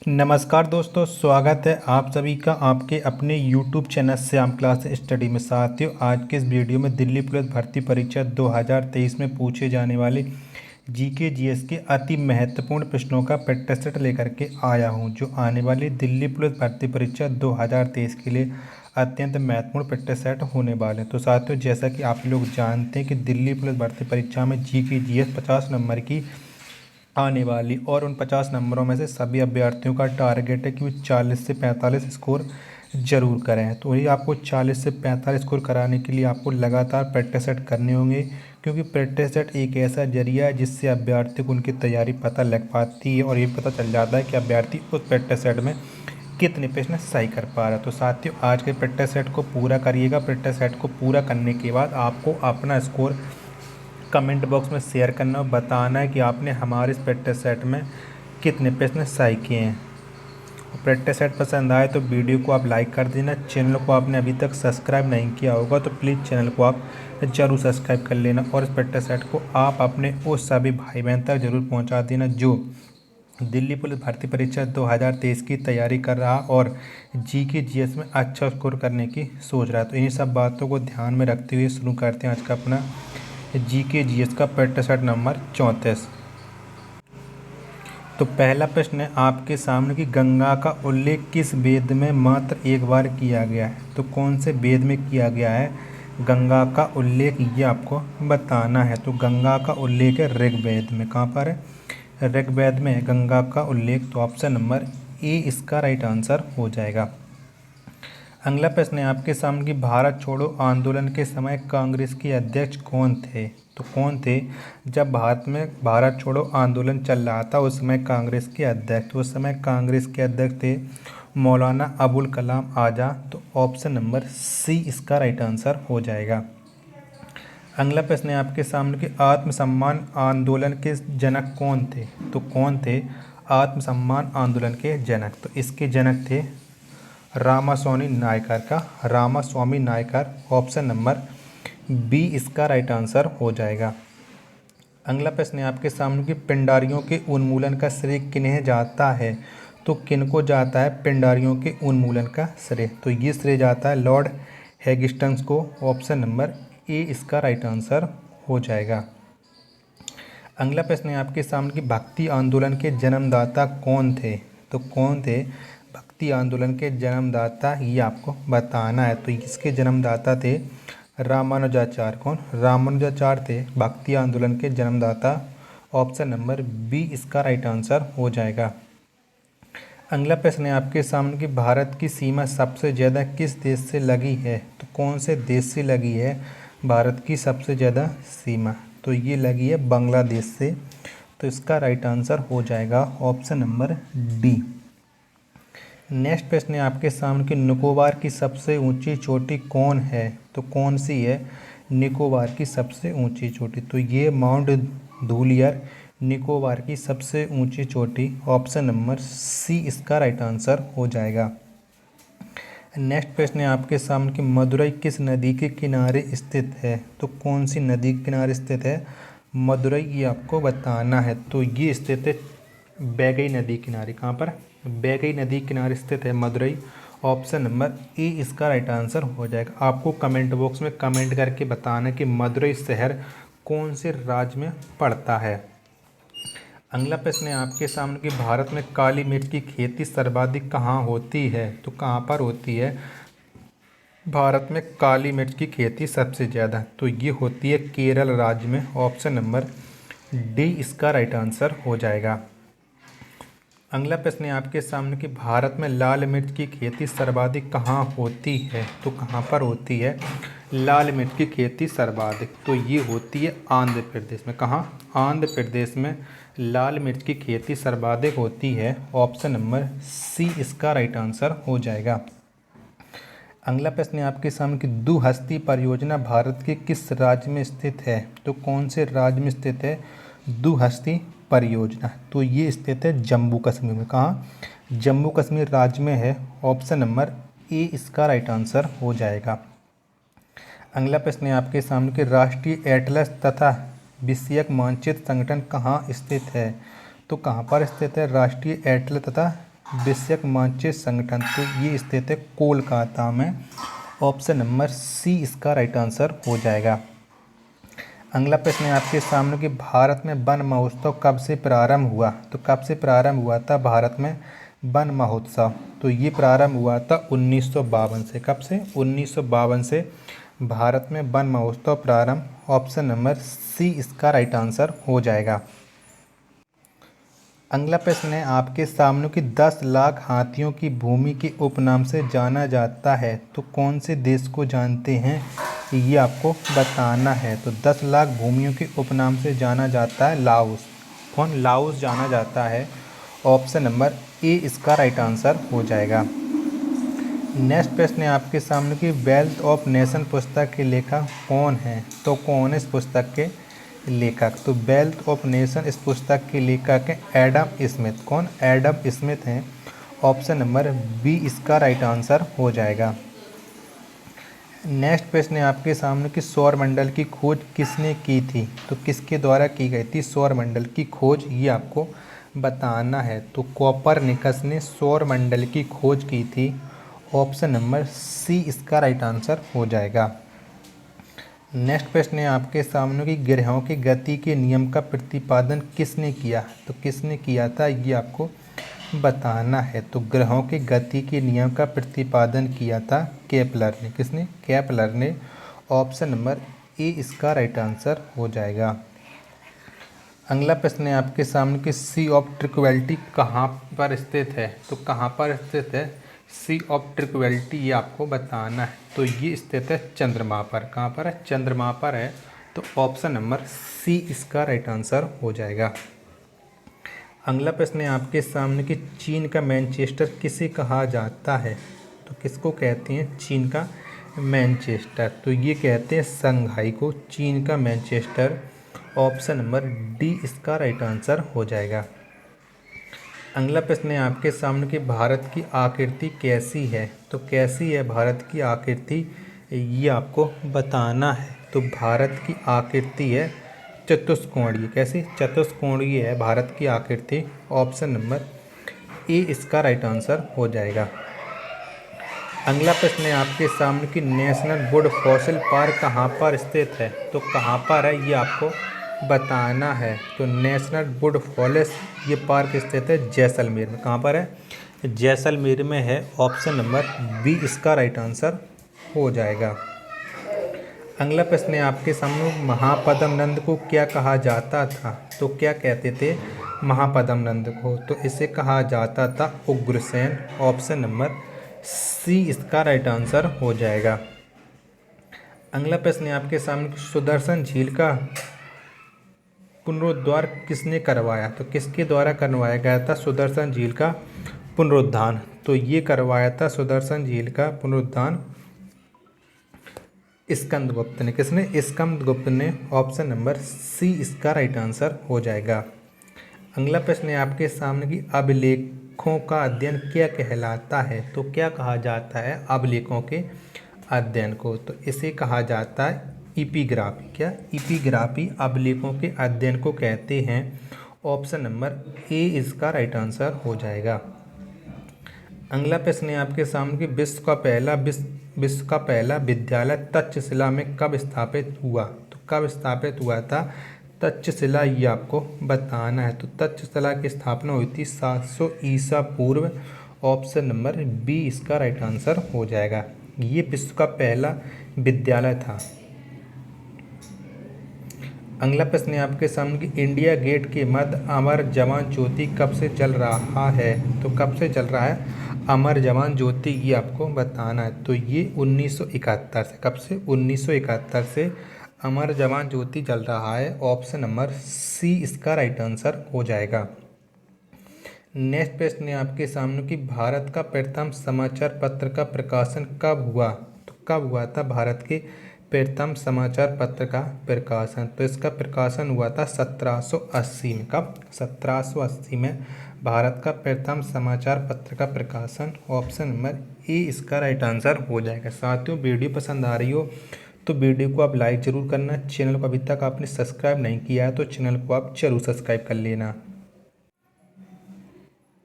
नमस्कार दोस्तों, स्वागत है आप सभी का आपके अपने YouTube channel Shyam class study में। साथियों, आज के इस वीडियो में दिल्ली पुलिस भर्ती परीक्षा 2023 में पूछे जाने वाले जीके जीएस के अति महत्वपूर्ण प्रश्नों का प्रैक्टिस सेट लेकर के आया हूं, जो आने वाली दिल्ली पुलिस भर्ती परीक्षा 2023 के लिए अत्यंत महत्वपूर्ण प्रैक्टिस सेट होने वाले हैं। तो साथियों, जैसा कि आप लोग जानते हैं कि दिल्ली पुलिस भर्ती परीक्षा में जीके जीएस 50 नंबर की आने वाली, और उन 50 नंबरों में से सभी अभ्यर्थियों का टारगेट है कि वो 40 से 45 स्कोर जरूर करें। तो वही आपको 40 से 45 स्कोर कराने के लिए आपको लगातार प्रैक्टिस सेट करने होंगे, क्योंकि प्रैक्टिस सेट एक ऐसा जरिया है जिससे अभ्यर्थी को उनकी तैयारी पता लग पाती है और ये पता चल जाता है कि अभ्यर्थी उस प्रैक्टिस सेट में कितने प्रश्न सही कर पा रहा है। तो साथियों, आज के प्रैक्टिस सेट को पूरा करिएगा। प्रैक्टिस सेट को पूरा करने के बाद आपको अपना स्कोर कमेंट बॉक्स में शेयर करना और बताना है कि आपने हमारे इस प्रैक्टिस सेट में कितने प्रश्न सही किए हैं। प्रैक्टिस सेट पसंद आए तो वीडियो को आप लाइक कर देना। चैनल को आपने अभी तक सब्सक्राइब नहीं किया होगा तो प्लीज़ चैनल को आप ज़रूर सब्सक्राइब कर लेना, और इस प्रैक्टिस सेट को आप अपने उस सभी भाई बहन तक ज़रूर पहुँचा देना जो दिल्ली पुलिस भर्ती परीक्षा 2023 की तैयारी कर रहा और जीके जीएस में अच्छा स्कोर करने की सोच रहा है। तो इन्हीं सब बातों को ध्यान में रखते हुए शुरू करते हैं आज का अपना जीके जीएस का प्रैक्टिस सेट नंबर 34। तो पहला प्रश्न है आपके सामने कि गंगा का उल्लेख किस वेद में मात्र एक बार किया गया है। तो कौन से वेद में किया गया है गंगा का उल्लेख, ये आपको बताना है। तो गंगा का उल्लेख है ऋग्वेद में। कहाँ पर है? ऋग्वेद में है गंगा का उल्लेख। तो ऑप्शन नंबर ए इसका राइट आंसर हो जाएगा। अगला प्रश्न है आपके सामने कि भारत छोड़ो आंदोलन के समय कांग्रेस के अध्यक्ष कौन थे। तो कौन थे जब भारत में भारत छोड़ो आंदोलन चल रहा था उस समय कांग्रेस के अध्यक्ष, उस समय कांग्रेस के अध्यक्ष थे मौलाना अबुल कलाम आज़ाद। तो ऑप्शन नंबर सी इसका राइट आंसर हो जाएगा। अगला प्रश्न है आपके सामने कि आत्मसम्मान आंदोलन के जनक कौन थे। तो कौन थे आत्मसम्मान आंदोलन के जनक? तो इसके जनक थे Ramaswamy Naicker. Option number B इसका राइट आंसर हो जाएगा। अगला प्रश्न है आपके सामने कि पिंडारियों के उन्मूलन का श्रेय किन्हें जाता है। तो किनको जाता है पिंडारियों के उन्मूलन का श्रेय? तो ये श्रेय जाता है लॉर्ड हेगिस्टन्स को। ऑप्शन नंबर ए इसका राइट आंसर हो जाएगा। अगला प्रश्न है आपके सामने कि भक्ति आंदोलन के जन्मदाता कौन थे। तो कौन थे भक्ति आंदोलन के जन्मदाता, ये आपको बताना है। तो इसके जन्मदाता थे रामानुजाचार्य। कौन? रामानुजाचार्य थे भक्ति आंदोलन के जन्मदाता। ऑप्शन नंबर बी इसका राइट आंसर हो जाएगा। अगला प्रश्न है आपके सामने कि भारत की सीमा सबसे ज़्यादा किस देश से लगी है। तो कौन से देश से लगी है भारत की सबसे ज़्यादा सीमा? तो ये लगी है बांग्लादेश से। तो इसका राइट आंसर हो जाएगा ऑप्शन नंबर डी। नेक्स्ट प्रश्न है आपके सामने कि निकोबार की सबसे ऊंची चोटी कौन है। तो कौन सी है निकोबार की सबसे ऊंची चोटी? तो ये माउंट धूलियर निकोबार की सबसे ऊंची चोटी। ऑप्शन नंबर सी इसका राइट आंसर हो जाएगा। नेक्स्ट प्रश्न है आपके सामने कि मदुरई किस नदी के किनारे स्थित है। तो कौन सी नदी के किनारे स्थित है मदुरई, ये आपको बताना है। तो ये स्थित है बैगई नदी किनारे। कहाँ पर? बैगई नदी किनारे स्थित है मदुरई। ऑप्शन नंबर ए इसका राइट आंसर हो जाएगा। आपको कमेंट बॉक्स में कमेंट करके बताना कि मदुरई शहर कौन से राज्य में पड़ता है। अगला प्रश्न है आपके सामने कि भारत में काली मिर्च की खेती सर्वाधिक कहाँ होती है। तो कहाँ पर होती है भारत में काली मिर्च की खेती सबसे ज़्यादा? तो ये होती है केरल राज्य में। ऑप्शन नंबर डी इसका राइट आंसर हो जाएगा। अगला प्रश्न है आपके सामने कि भारत में लाल मिर्च की खेती सर्वाधिक कहाँ होती है। तो कहाँ पर होती है लाल मिर्च की खेती सर्वाधिक? तो ये होती है आंध्र प्रदेश में। कहाँ? आंध्र प्रदेश में लाल मिर्च की खेती सर्वाधिक होती है। ऑप्शन नंबर सी इसका राइट आंसर हो जाएगा। अगला प्रश्न है आपके सामने कि दुहस्ती परियोजना भारत के किस राज्य में स्थित है। तो कौन से राज्य में स्थित है दुहस्ती परियोजना? तो ये स्थित है जम्मू कश्मीर में। कहाँ? जम्मू कश्मीर राज्य में है। ऑप्शन नंबर ए इसका राइट आंसर हो जाएगा। अगला प्रश्न है आपके सामने कि राष्ट्रीय एटलस तथा विषयक मानचित्र संगठन कहाँ स्थित है। तो कहाँ पर स्थित है राष्ट्रीय एटलस तथा विषयक मानचित्र संगठन, तो ये स्थित है कोलकाता में। ऑप्शन नंबर सी इसका राइट आंसर हो जाएगा। अगला प्रश्न है आपके सामने कि भारत में वन महोत्सव कब से प्रारंभ हुआ? तो कब से प्रारंभ हुआ था भारत में वन महोत्सव? तो ये प्रारंभ हुआ था 1952 से। कब से? 1952 से भारत में वन महोत्सव प्रारंभ। ऑप्शन नंबर सी इसका राइट आंसर हो जाएगा। अगला प्रश्न है आपके सामने कि 10 लाख हाथियों की भूमि के उपनाम से जाना जाता है, तो कौन से देश को जानते हैं, ये आपको बताना है। तो 10 लाख भूमियों के उपनाम से जाना जाता है लाओस। कौन? लाओस जाना जाता है। ऑप्शन नंबर ए इसका राइट आंसर हो जाएगा। नेक्स्ट प्रश्न है आपके सामने कि वेल्थ ऑफ नेशन पुस्तक के लेखक कौन हैं? तो कौन है इस पुस्तक के लेखक? तो वेल्थ ऑफ नेशन इस पुस्तक के लेखक हैं एडम स्मिथ। कौन? एडम स्मिथ हैं। ऑप्शन नंबर बी इसका राइट आंसर हो जाएगा। नेक्स्ट प्रश्न है आपके सामने कि सौरमंडल की खोज किसने की थी? तो किसके द्वारा की गई थी सौरमंडल की खोज, ये आपको बताना है। तो कोपरनिकस ने सौरमंडल की खोज की थी। ऑप्शन नंबर सी इसका राइट आंसर हो जाएगा। नेक्स्ट प्रश्न है आपके सामने कि ग्रहों की गति के नियम का प्रतिपादन किसने किया? तो किसने किया था, ये आपको बताना है। तो ग्रहों की गति के नियम का प्रतिपादन किया था केपलर ने। किसने? केपलर ने। ऑप्शन नंबर ए इसका राइट आंसर हो जाएगा। अगला प्रश्न है आपके सामने कि सी ऑफ ट्रिक्वेलिटी कहाँ पर स्थित है? तो कहाँ पर स्थित है सी ऑफ ट्रिक्वेलिटी, ये आपको बताना है। तो ये स्थित है चंद्रमा पर। कहाँ पर है? चंद्रमा पर है। तो ऑप्शन नंबर सी इसका राइट आंसर हो जाएगा। अगला प्रश्न है आपके सामने कि चीन का मैनचेस्टर किसे कहा जाता है? तो किसको कहते हैं चीन का मैनचेस्टर? तो ये कहते हैं शंघाई को चीन का मैनचेस्टर। ऑप्शन नंबर डी इसका राइट आंसर हो जाएगा। अगला प्रश्न है आपके सामने कि भारत की आकृति कैसी है? तो कैसी है भारत की आकृति, ये आपको बताना है। तो भारत की आकृति है चतुष्कोणीय। कैसी? चतुष्कोणीय है भारत की आकृति। ऑप्शन नंबर ए इसका राइट आंसर हो जाएगा। अगला प्रश्न है आपके सामने कि नेशनल वुड फॉसिल पार्क कहाँ पर स्थित है? तो कहाँ पर है, ये आपको बताना है। तो नेशनल वुड फॉरेस्ट ये पार्क स्थित है जैसलमेर में। कहाँ पर है? जैसलमेर में है। ऑप्शन नंबर बी इसका राइट आंसर हो जाएगा। अगला प्रश्न है आपके सामने महापद्म नंद को क्या कहा जाता था? तो क्या कहते थे महापद्म नंद को? तो इसे कहा जाता था उग्रसेन। ऑप्शन नंबर सी इसका राइट आंसर हो जाएगा। अगला प्रश्न है आपके सामने सुदर्शन झील का पुनरुद्धार किसने करवाया? तो किसके द्वारा करवाया गया था सुदर्शन झील का पुनरुद्धार? तो ये करवाया था सुदर्शन झील का पुनरुद्धार स्कंदगुप्त ने। किसने? स्कंदगुप्त ने। ऑप्शन नंबर सी इसका राइट आंसर हो जाएगा। अगला प्रश्न है आपके सामने कि अभिलेखों का अध्ययन क्या कहलाता है? तो क्या कहा जाता है अभिलेखों के अध्ययन को? तो इसे कहा जाता है इपिग्राफी। क्या? इपिग्राफी अभिलेखों के अध्ययन को कहते हैं। ऑप्शन नंबर ए इसका राइट आंसर हो जाएगा। अगला प्रश्न है आपके सामने कि विश्व का पहला विद्यालय तक्षशिला में कब स्थापित हुआ? तो कब स्थापित हुआ था तक्षशिला, ये आपको बताना है। तो तक्षशिला की स्थापना हुई थी 700 ईसा पूर्व। ऑप्शन नंबर बी इसका राइट आंसर हो जाएगा। ये विश्व का पहला विद्यालय था। अगला प्रश्न है आपके सामने कि इंडिया गेट के मध्य अमर जवान ज्योति कब से जल रहा है? तो कब से जल रहा है अमर जवान ज्योति, ये आपको बताना है। तो ये 1971 से। कब से? 1971 से अमर जवान ज्योति जल रहा है। ऑप्शन नंबर सी इसका राइट आंसर हो जाएगा। नेक्स्ट प्रश्न है आपके सामने कि भारत का प्रथम समाचार पत्र का प्रकाशन कब हुआ? तो कब हुआ था भारत के प्रथम समाचार पत्र का प्रकाशन? तो इसका प्रकाशन हुआ था 1780 में। कब? 1780 में भारत का प्रथम समाचार पत्र का प्रकाशन। ऑप्शन नंबर ए इसका राइट आंसर हो जाएगा। साथियों, वीडियो पसंद आ रही हो तो वीडियो को आप लाइक ज़रूर करना। चैनल को अभी तक आपने सब्सक्राइब नहीं किया है तो चैनल को आप जरूर सब्सक्राइब कर लेना।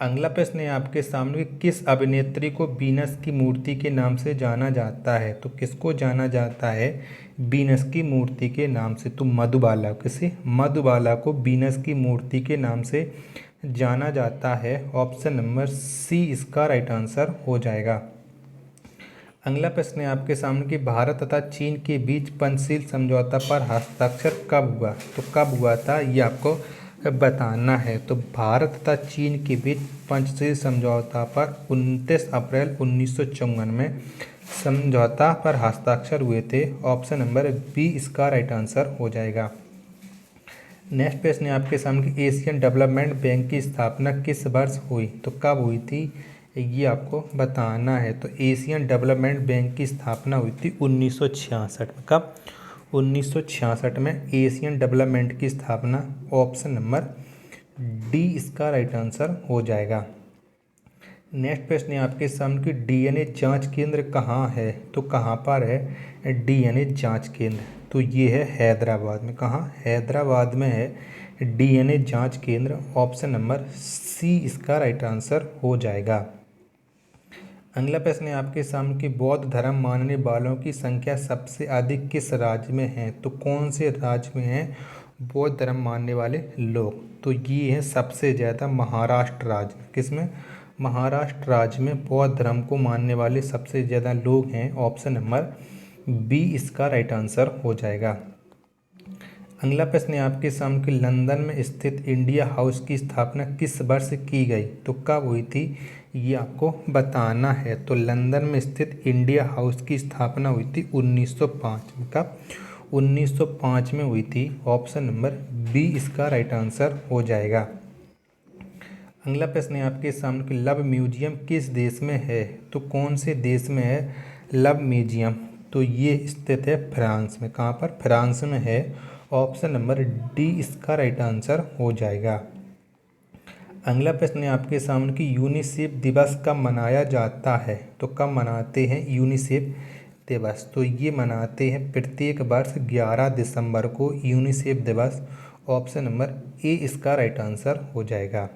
अगला प्रश्न है आपके सामने कि किस अभिनेत्री को वीनस की मूर्ति के नाम से जाना जाता है। तो किसको जाना जाता है वीनस की मूर्ति के नाम से। तो मधुबाला, किसे, मधुबाला को वीनस की मूर्ति के नाम से जाना जाता है। ऑप्शन नंबर सी इसका राइट आंसर हो जाएगा। अगला प्रश्न है आपके सामने कि भारत तथा चीन के बीच पंचशील समझौता पर हस्ताक्षर कब हुआ। तो कब हुआ था ये आपको बताना है। तो भारत तथा चीन के बीच पंचशील समझौता पर 29 अप्रैल 1954 में समझौता पर हस्ताक्षर हुए थे। ऑप्शन नंबर बी इसका राइट आंसर हो जाएगा। नेक्स्ट प्रश्न है आपके सामने कि एशियन डेवलपमेंट बैंक की स्थापना किस वर्ष हुई। तो कब हुई थी ये आपको बताना है। तो एशियन डेवलपमेंट बैंक की स्थापना हुई थी 1966 में। कब? 1966 में एशियन डेवलपमेंट की स्थापना। ऑप्शन नंबर डी इसका राइट आंसर हो जाएगा। नेक्स्ट प्रश्न है आपके सामने कि डीएनए जांच केंद्र कहाँ है। तो कहाँ पर है डीएनए जांच केंद्र। तो ये है हैदराबाद में। कहाँ? हैदराबाद में है डीएनए जांच केंद्र। ऑप्शन नंबर सी इसका राइट आंसर हो जाएगा। अगला प्रश्न है आपके सामने कि बौद्ध धर्म मानने वालों की संख्या सबसे अधिक किस राज्य में है। तो कौन से राज्य में है बौद्ध धर्म मानने वाले लोग। तो ये है सबसे ज़्यादा महाराष्ट्र राज्य में। किसमें? महाराष्ट्र राज्य में बौद्ध धर्म को मानने वाले सबसे ज़्यादा लोग हैं। ऑप्शन नंबर बी इसका राइट आंसर हो जाएगा। अगला प्रश्न है आपके सामने कि लंदन में स्थित इंडिया हाउस की स्थापना किस वर्ष की गई। तो कब हुई थी ये आपको बताना है। तो लंदन में स्थित इंडिया हाउस की स्थापना हुई थी 1905 में। कब? 1905 में हुई थी। ऑप्शन नंबर बी इसका राइट आंसर हो जाएगा। अगला प्रश्न है आपके सामने कि लव म्यूजियम किस देश में है। तो कौन से देश में है लव म्यूजियम। तो ये स्थित है फ्रांस में। कहाँ पर? फ्रांस में है। ऑप्शन नंबर डी इसका राइट आंसर हो जाएगा। अगला प्रश्न है आपके सामने कि यूनिसेफ दिवस कब मनाया जाता है। तो कब मनाते हैं यूनिसेफ दिवस। तो ये मनाते हैं प्रत्येक वर्ष 11 दिसंबर को यूनिसेफ दिवस। ऑप्शन नंबर ए इसका राइट आंसर हो जाएगा।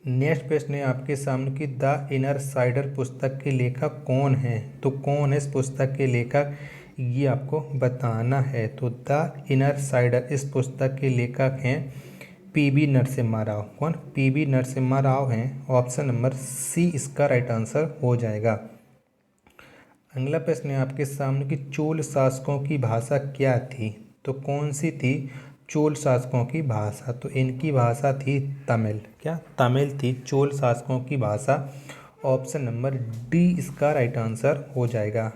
नेक्स्ट प्रश्न है आपके सामने कि द इनर साइडर पुस्तक के लेखक कौन हैं। तो कौन है इस पुस्तक के लेखक ये आपको बताना है। तो द इनर साइडर इस पुस्तक के लेखक हैं पीबी नरसिम्हा राव। कौन? पीबी नरसिम्हा राव हैं। ऑप्शन नंबर सी इसका राइट आंसर हो जाएगा। अगला प्रश्न है आपके सामने कि चोल शासकों की भाषा क्या थी। तो कौन सी थी चोल शासकों की भाषा। तो इनकी भाषा थी तमिल। क्या? तमिल थी चोल शासकों की भाषा। ऑप्शन नंबर डी इसका राइट आंसर हो जाएगा।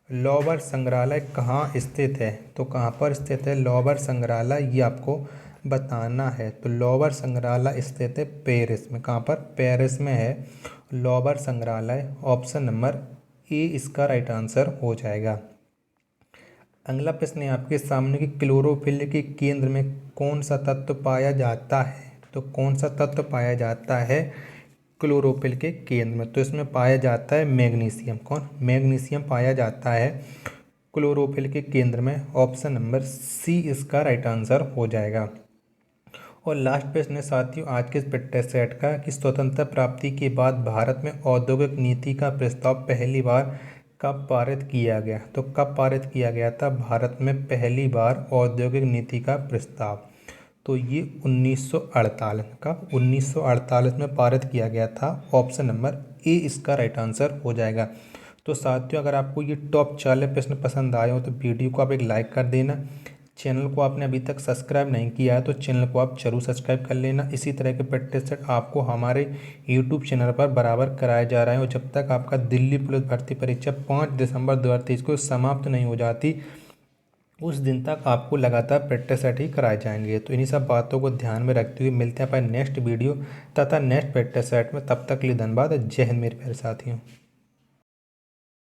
लोअर संग्रहालय कहाँ स्थित है। तो कहाँ पर स्थित है लोअर संग्रहालय ये आपको बताना है। तो लोअर संग्रहालय स्थित है पेरिस में। कहाँ पर? पेरिस में है लोअर संग्रहालय। ऑप्शन नंबर ए इसका राइट आंसर हो जाएगा। अगला प्रश्न है आपके सामने कि क्लोरोफिल के केंद्र में कौन सा तत्व पाया जाता है। तो कौन सा तत्व पाया जाता है क्लोरोफिल के केंद्र में। तो इसमें पाया जाता है मैग्नीशियम। कौन? मैग्नीशियम पाया जाता है क्लोरोफिल के केंद्र में। ऑप्शन नंबर सी इसका राइट आंसर हो जाएगा। और लास्ट प्रश्न है साथियों आज के इस पेपर सेट का कि स्वतंत्रता प्राप्ति के बाद भारत में औद्योगिक नीति का प्रस्ताव पहली बार कब पारित किया गया। तो कब पारित किया गया था भारत में पहली बार औद्योगिक नीति का प्रस्ताव। तो ये 1948 कब? 1948 में पारित किया गया था। ऑप्शन नंबर ए इसका राइट आंसर हो जाएगा। तो साथियों अगर आपको ये टॉप 40 प्रश्न पसंद आए हो तो वीडियो को आप एक लाइक कर देना। चैनल को आपने अभी तक सब्सक्राइब नहीं किया है तो चैनल को आप जरूर सब्सक्राइब कर लेना। इसी तरह के प्रैक्टिस सेट आपको हमारे यूट्यूब चैनल पर बराबर कराए जा रहे हैं। और जब तक आपका दिल्ली पुलिस भर्ती परीक्षा 5 दिसंबर 2023 को समाप्त नहीं हो जाती उस दिन तक आपको लगातार प्रैक्टिस सेट ही कराए जाएंगे। तो इन्हीं सब बातों को ध्यान में रखते हुए मिलते हैं अपने नेक्स्ट वीडियो तथा नेक्स्ट प्रैक्टिस सेट में। तब तक के लिए धन्यवाद। जय हिंद मेरे प्यारे साथियों।